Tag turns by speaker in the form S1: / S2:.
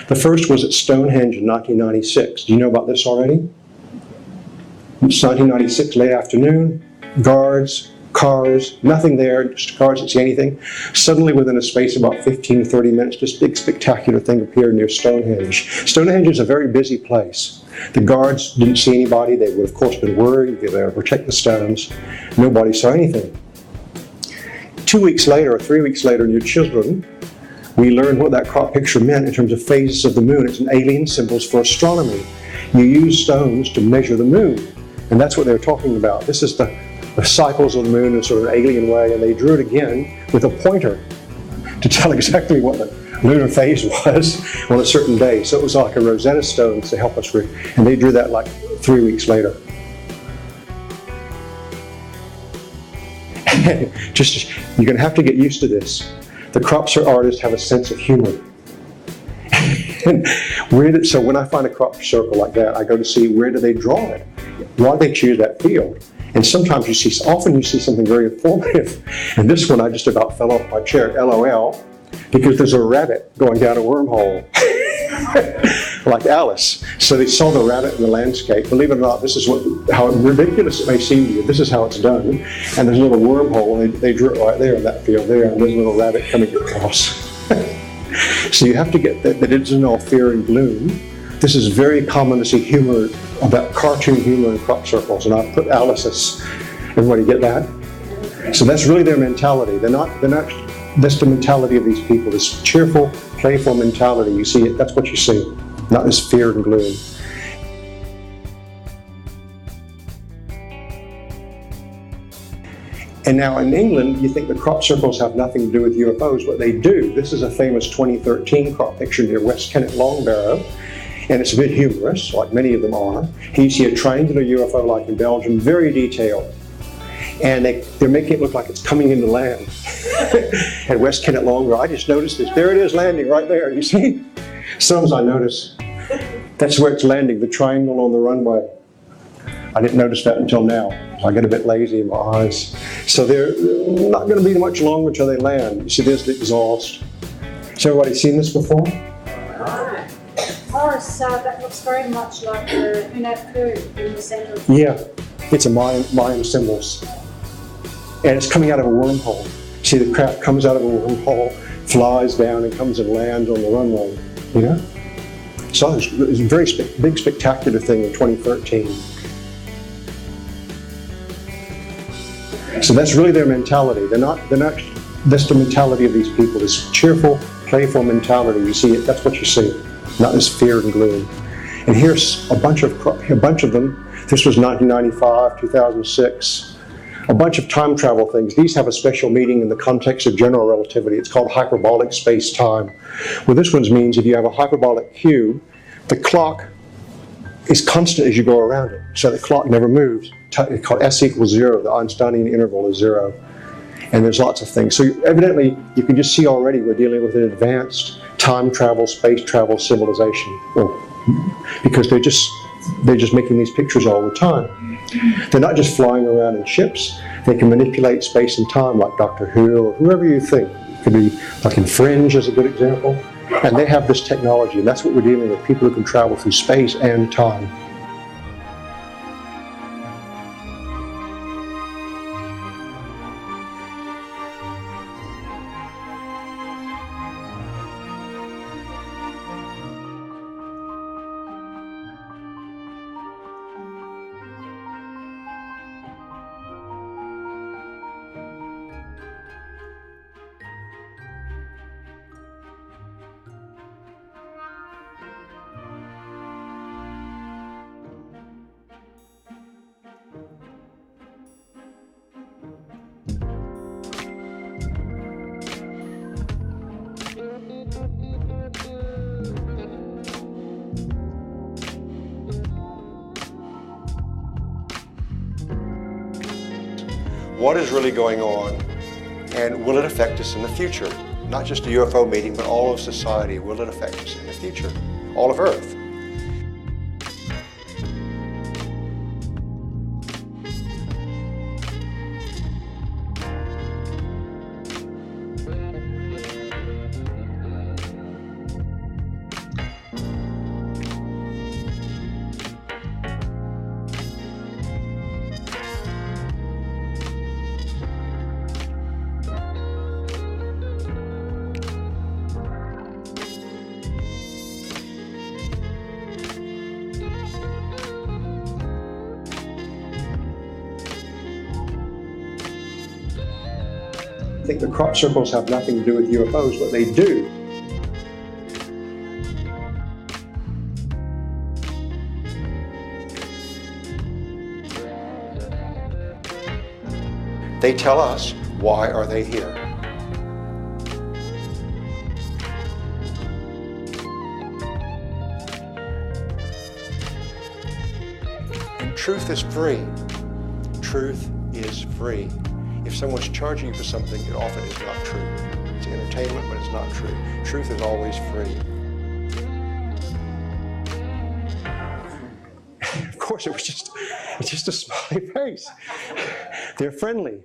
S1: The first was at Stonehenge in 1996. Do you know about this already? It's 1996, late afternoon, guards, cars, nothing there, just cars that see anything. Suddenly, within a space of about 15 to 30 minutes, this big spectacular thing appeared near Stonehenge. Stonehenge is a very busy place. The guards didn't see anybody. They would, of course, been worried. They were to protect the stones. Nobody saw anything. 2 weeks later, or 3 weeks later, in your children, we learned what that crop picture meant in terms of phases of the moon. It's an alien symbols for astronomy. You use stones to measure the moon, and that's what they're talking about. This is the cycles of the moon in sort of an alien way, and they drew it again with a pointer to tell exactly what the lunar phase was on a certain day. So it was like a Rosetta Stone to help us read, and they drew that like 3 weeks later. Just, you're going to have to get used to this. The crop artists have a sense of humor. So when I find a crop circle like that, I go to see where do they draw it? Why do they choose that field? And sometimes often you see something very informative. And this one, I just about fell off my chair, LOL, because there's a rabbit going down a wormhole, like Alice. So they saw the rabbit in the landscape. Believe it or not, this is how ridiculous it may seem to you. This is how it's done. And there's a little wormhole, and they drew it right there in that field there, and there's a little rabbit coming across. So you have to get that it isn't all fear and gloom. This is very common to see humor, about cartoon humor in crop circles, and I've put Alice's. Everybody get that? So that's really their mentality. They're not, that's the mentality of these people, this cheerful, playful mentality. You see it, that's what you see, not this fear and gloom. And now in England, you think the crop circles have nothing to do with UFOs, but they do. This is a famous 2013 crop picture near West Kennet Longbarrow, and it's a bit humorous, like many of them are. Here you see a triangular UFO like in Belgium, very detailed. And they're making it look like it's coming into land. At West Kennet Longbarrow, I just noticed this. There it is landing right there, you see? Sometimes I notice. That's where it's landing, the triangle on the runway. I didn't notice that until now. I get a bit lazy in my eyes. So they're not going to be much longer until they land. You see, there's the exhaust. Has everybody seen this before?
S2: Horace, that looks very much like the Nyako in the center.
S1: Yeah, it's a Mayan symbols. And it's coming out of a wormhole. See, the craft comes out of a wormhole, flies down, and comes and lands on the runway. You know? So it was a very big, spectacular thing in 2013. So that's really their mentality. They're not, that's the mentality of these people, this cheerful, playful mentality. You see it, that's what you see, not this fear and gloom. And here's a bunch of them. This was 1995, 2006. A bunch of time travel things. These have a special meaning in the context of general relativity. It's called hyperbolic space-time. Well, this one means if you have a hyperbolic cube, the clock is constant as you go around it. So the clock never moves. It's called S equals 0. The Einsteinian interval is 0. And there's lots of things. So evidently, you can just see already we're dealing with an advanced time travel, space travel civilization. Because they're just making these pictures all the time. They're not just flying around in ships. They can manipulate space and time like Dr. Who or whoever you think. It could be like in Fringe is a good example. And they have this technology, and that's what we're dealing with, people who can travel through space and time. What is really going on, and will it affect us in the future? Not just a UFO meeting, but all of society. Will it affect us in the future? All of Earth. think the crop circles have nothing to do with UFOs, but they do. They tell us, why are they here? And truth is free. Truth is free. If someone's charging you for something, it often is not true. It's entertainment, but it's not true. Truth is always free. Of course, it's just a smiley face. They're friendly.